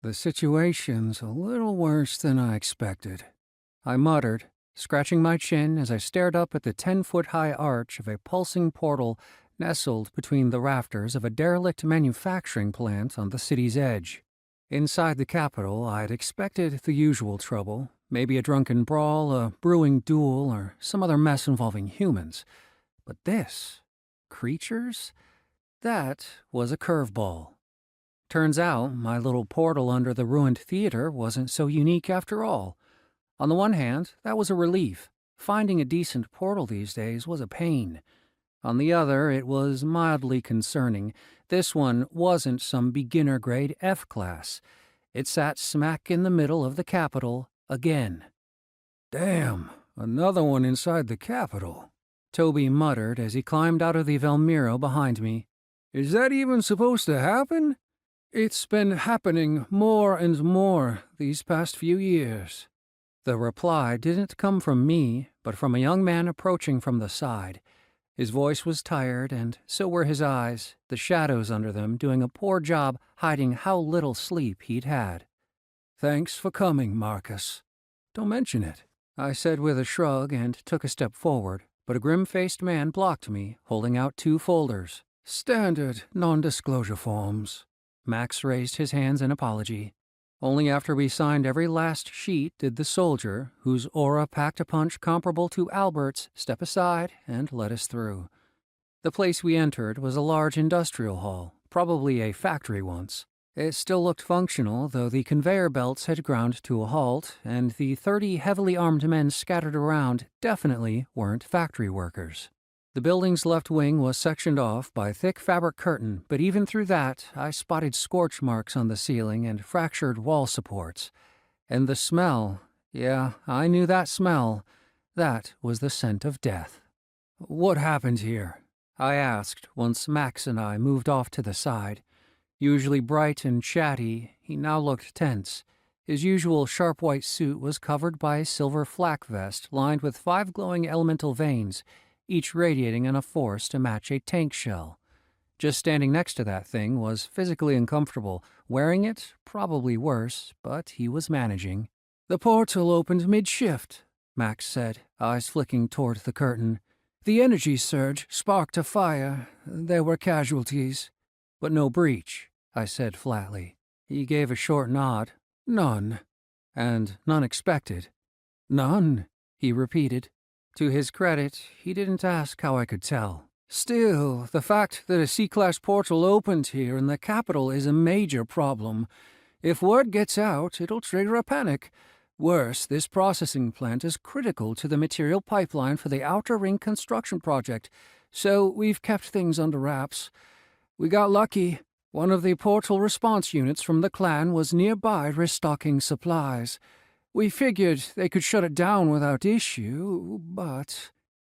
The situation's a little worse than I expected, I muttered, scratching my chin as I stared up at the 10-foot-high arch of a pulsing portal nestled between the rafters of a derelict manufacturing plant on the city's edge. Inside the capital, I'd expected the usual trouble, maybe a drunken brawl, a brewing duel, or some other mess involving humans. But this? Creatures? That was a curveball. Turns out, my little portal under the ruined theater wasn't so unique after all. On the one hand, that was a relief. Finding a decent portal these days was a pain. On the other, it was mildly concerning. This one wasn't some beginner-grade F class. It sat smack in the middle of the Capitol again. "Damn, another one inside the Capitol," Toby muttered as he climbed out of the Velmiro behind me. "Is that even supposed to happen? It's been happening more and more these past few years." The reply didn't come from me, but from a young man approaching from the side. His voice was tired, and so were his eyes, the shadows under them doing a poor job hiding how little sleep he'd had. "Thanks for coming, Marcus." "Don't mention it," I said with a shrug and took a step forward, but a grim-faced man blocked me, holding out 2 folders. "Standard non-disclosure forms." Max raised his hands in apology. Only after we signed every last sheet did the soldier, whose aura packed a punch comparable to Albert's, step aside and let us through. The place we entered was a large industrial hall, probably a factory once. It still looked functional, though the conveyor belts had ground to a halt, and the 30 heavily armed men scattered around definitely weren't factory workers. The building's left wing was sectioned off by a thick fabric curtain, but even through that, I spotted scorch marks on the ceiling and fractured wall supports. And the smell, yeah, I knew that smell. That was the scent of death. "What happened here?" I asked once Max and I moved off to the side. Usually bright and chatty, he now looked tense. His usual sharp white suit was covered by a silver flak vest lined with 5 glowing elemental veins, each radiating enough force to match a tank shell. Just standing next to that thing was physically uncomfortable. Wearing it, probably worse, but he was managing. "The portal opened mid-shift," Max said, eyes flicking toward the curtain. "The energy surge sparked a fire. There were casualties." "But no breach," I said flatly. He gave a short nod. "None." "And none expected." "None," he repeated. To his credit, he didn't ask how I could tell. "Still, the fact that a C-class portal opened here in the capital is a major problem. If word gets out, it'll trigger a panic. Worse, this processing plant is critical to the material pipeline for the Outer Ring construction project, so we've kept things under wraps. We got lucky. One of the portal response units from the clan was nearby restocking supplies. We figured they could shut it down without issue, but..."